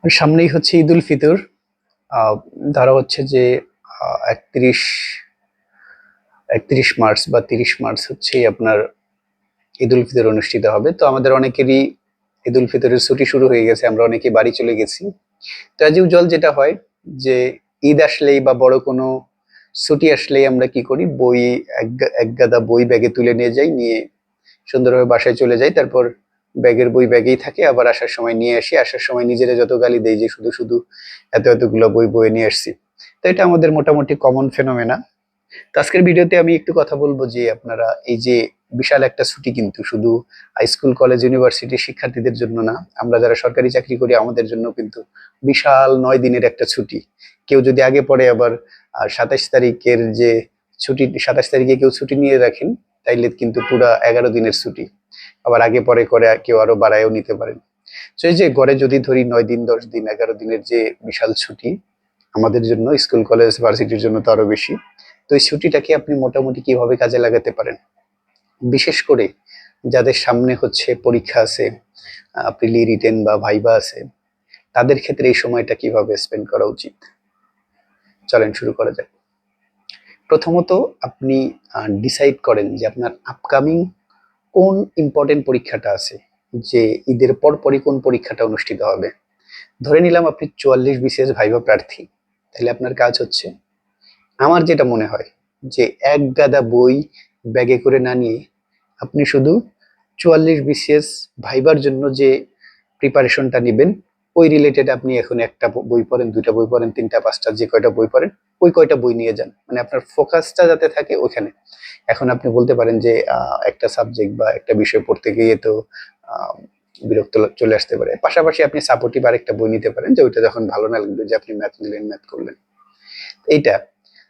আর সামনেই হচ্ছে ঈদ উল ফিতর। ধরা হচ্ছে যে 31 মার্চ বা 30 মার্চ হচ্ছে আপনার ঈদ উল ফিতর অনুষ্ঠিত হবে। তো আমাদের অনেকেরই ঈদ উল ফিতরের ছুটি শুরু হয়ে গেছে, আমরা অনেকে বাড়ি চলে গেছি। তো অ্যাজ ইউজুয়াল যেটা হয় যে ঈদ আসলেই বা বড় কোনো ছুটি আসলেই আমরা কি করি, বই এক গাদা বই ব্যাগে তুলে নিয়ে যাই, নিয়ে সুন্দরভাবে বাসায় চলে যাই। তারপর ব্যাগের বই ব্যাগেই থাকে, আবার আসার সময় নিয়ে আসি। আসার সময় নিজেরা যত গালি দেই যে শুধু শুধু এতগুলো বই বয়ে নিয়ে আসছি। তো এটা আমাদের মোটামুটি কমন ফেনোমেনা। তো আজকের ভিডিওতে আমি একটু কথা বলবো যে আপনারা এই যে বিশাল একটা ছুটি কিন্তু শুধু স্কুল কলেজ ইউনিভার্সিটির শিক্ষার্থীদের জন্য না, আমরা যারা সরকারি চাকরি করি আমাদের জন্য কিন্তু বিশাল 9 দিনের একটা ছুটি। কেউ যদি আগে পরে আবার 27 তারিখের যে ছুটি, 27 তারিখে কেউ ছুটি নিয়ে রাখেন, তাইলে কিন্তু পুরা 11 দিনের ছুটি। আবার আগে পরে করে কেউ আরো বাড়ায়ও নিতে পারেন। তো এই যে গড়ে যদি ধরি 9 দিন, 10 দিন, 11 দিনের যে বিশাল ছুটি আমাদের জন্য, স্কুল কলেজ ভার্সিটির জন্য তো আরো বেশি। তো এই ছুটিটাকে আপনি মোটামুটি কিভাবে কাজে লাগাতে পারেন, বিশেষ করে যাদের সামনে হচ্ছে পরীক্ষা আছে, প্রিলি, রিটেন বা ভাইবা আছে, তাদের ক্ষেত্রে এই সময়টা কিভাবে স্পেন্ড করা উচিত, চলেন শুরু করা যাক। প্রথমত আপনি ডিসাইড করেন যে আপনার আপকামিং কোন ইম্পর্টেন্ট পরীক্ষাটা আছে, যে ঈদের পরপরই কোন পরীক্ষাটা অনুষ্ঠিত হবে। ধরে নিলাম আপনি 44 বিসিএস ভাইভা প্রার্থী, তাহলে আপনার কাজ হচ্ছে, আমার যেটা মনে হয়, যে এক গাদা বই ব্যাগে করে না নিয়ে আপনি শুধু 44 বিসিএস ভাইবার জন্য যে প্রিপারেশনটা নেবেন, ওই রিলেটেড আপনি এখন একটা বই পড়েন, দুইটা বই পড়েন, তিনটা পাঁচটা, যে কয়টা বই পড়েন ওই কয়টা বই নিয়ে যান, মানে আপনার ফোকাসটা যাতে থাকে ওখানে। এখন আপনি বলতে পারেন যে একটা সাবজেক্ট বা একটা বিষয় পড়তে গিয়ে তো আহ, বিরক্ত চলে আসতে পারে, পাশাপাশি আপনি সাপোর্টিভ আরেকটা বই নিতে পারেন, যে ওইটা যখন ভালো না লাগবে, যে আপনি ম্যাথ নিলেন, ম্যাথ করলেন এইটা।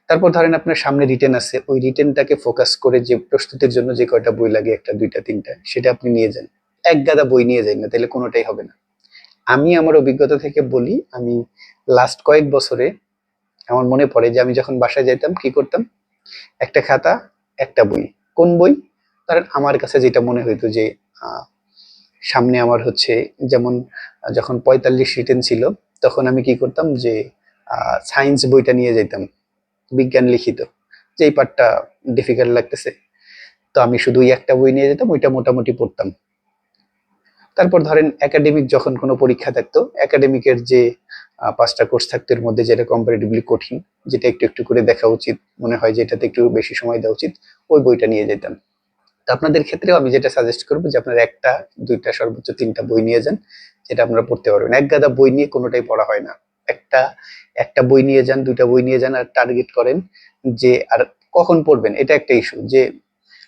তারপর ধরেন আপনার সামনে রিটেন আছে, ওই রিটেনটাকে ফোকাস করে যে প্রস্তুতির জন্য যে কয়টা বই লাগে, একটা দুইটা তিনটা, সেটা আপনি নিয়ে যান। এক গাদা বই নিয়ে যান না, তাহলে কোনোটাই হবে না। আমি আমার অভিজ্ঞতা থেকে বলি, আমি লাস্ট কয়েক বছরে আমার মনে পড়ে যে আমি যখন বাসায় যাইতাম কি করতাম, একটা খাতা, একটা বই। কোন বই? কারণ আমার কাছে যেটা মনে হইতো যে আহ, সামনে আমার হচ্ছে, যেমন যখন 45 রিটেন ছিল, তখন আমি কি করতাম যে সায়েন্স বইটা নিয়ে যেতাম, বিজ্ঞান লিখিত, যে এই পার্টটা ডিফিকাল্ট লাগতেছে, তো আমি শুধু ওই একটা বই নিয়ে যেতাম, ওইটা মোটামুটি পড়তাম। তারপর ধরেন একাডেমিক যখন কোনো পরীক্ষা থাকতো, একাডেমিকের যে 5টা কোর্স থাকতো, এর মধ্যে যেটা কম্পারেটিভলি কঠিন, যেটা একটু একটু করে দেখা উচিত, মনে হয় যে এটাতে একটু বেশি সময় দেওয়া উচিত, ওই বইটা নিয়ে যেতাম। তো আপনাদের ক্ষেত্রেও আমি যেটা সাজেস্ট করবো যে আপনার একটা, দুইটা, সর্বোচ্চ তিনটা বই নিয়ে যান, যেটা আপনারা পড়তে পারবেন। এক গাদা বই নিয়ে কোনোটাই পড়া হয় না। একটা একটা বই নিয়ে যান, দুইটা বই নিয়ে যান, আর টার্গেট করেন যে আর কখন পড়বেন। এটা একটা ইস্যু যে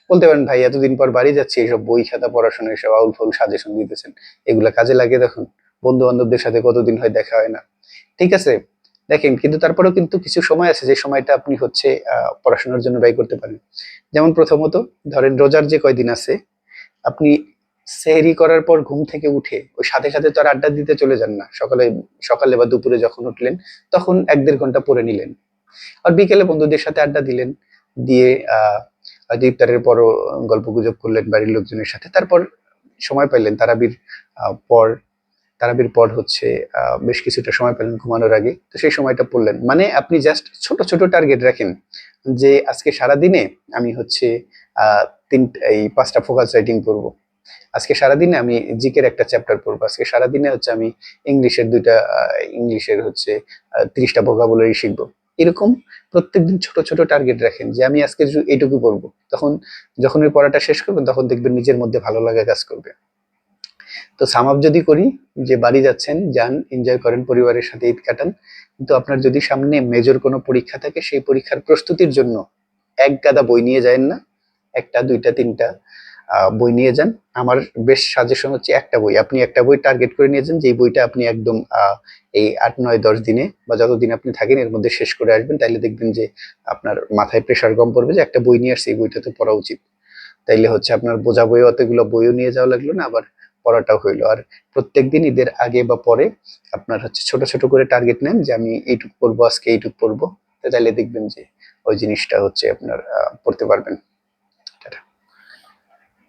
বলতে পারেন, ভাই এতদিন পর বাড়ি যাচ্ছি, এইসব বই খাতা পড়াশোনা, এসব আউল ফাউল সাজেশন দিতেছেন, এগুলা কাজে লাগে তখন? বন্ধু বান্ধবদের সাথে কতদিন হয় দেখা হয় না, ঠিক আছে দেখেন। কিন্তু তারপরেও কিন্তু কিছু সময় আছে, যে সময়টা আপনি হচ্ছে পড়াশোনার জন্য ব্যয় করতে পারেন। যেমন প্রথমত ধরেন রোজার যে কয়দিন আছে, আপনি সেহরি করার পর ঘুম থেকে উঠে ওই সাথে সাথে তো আর আড্ডা দিতে চলে যান না। সকালে সকালে বা দুপুরে যখন উঠলেন, তখন 1-1.5 ঘন্টা পড়ে নিলেন। আর বিকেলে বন্ধুদের সাথে আড্ডা দিলেন, দিয়ে হয়তো ইফতারের পরও গল্প গুজব করলেন বাড়ির লোকজনের সাথে। তারপর সময় পাইলেন তারাবির পর, তারাবির পর হচ্ছে বেশ কিছুটা সময় পেলেন ঘুমানোর আগে, তো সেই সময়টা পড়লেন। মানে আপনি জাস্ট ছোট ছোট টার্গেট রাখেন, যে আজকে সারা দিনে আমি হচ্ছে আহ এই 5টা ফোকাস রাইটিং পড়বো, আজকে সারাদিনে আমি জিকের একটা চ্যাপ্টার পড়বো, আজকে সারাদিনে হচ্ছে আমি ইংলিশের দুইটা ইংলিশের হচ্ছে 30টা ভোকাবুলারি শিখবো। এরকম প্রত্যেকদিন ছোট ছোট টার্গেট রাখেন, যে আমি আজকে এইটুকু পড়বো। তখন যখন ওই পড়াটা শেষ করবেন, তখন দেখবেন নিজের মধ্যে ভালো লাগা কাজ করবে। তো সাম আপ যদি করি, যে বাড়ি যাচ্ছেন, যান, এনজয় করেন, পরিবারের সাথে ঈদ কাটান। কিন্তু আপনার যদি সামনে মেজর কোনো পরীক্ষা থাকে, সেই পরীক্ষার প্রস্তুতির জন্য এক গাদা বই নিয়ে যায়েন না, একটা, দুইটা, তিনটা বই নিয়ে যান। আমার বেশ সাজেশন হচ্ছে একটা বই, আপনি একটা বই টার্গেট করে নিয়ে যান, যে বইটা আপনি একদম এই 8, 9, 10 দিনে বা যতদিন আপনি থাকেন এর মধ্যে শেষ করে আসবেন। তাইলে দেখবেন যে আপনার মাথায় প্রেশার কম পড়বে, যে একটা বই নিয়ে আসছে, এই বইটা তো পড়া উচিত। তাইলে হচ্ছে আপনার বোঝা বইও, অতগুলো বইও নিয়ে যাওয়া লাগলো না, আবার পড়াটাও হইলো। আর প্রত্যেকদিন ঈদের আগে বা পরে আপনার হচ্ছে ছোট ছোট করে টার্গেট নেন, যে আমি এইটুকু পড়বো, আজকে এইটুকু পড়বো। তাইলে দেখবেন যে ওই জিনিসটা হচ্ছে আপনার পড়তে পারবেন।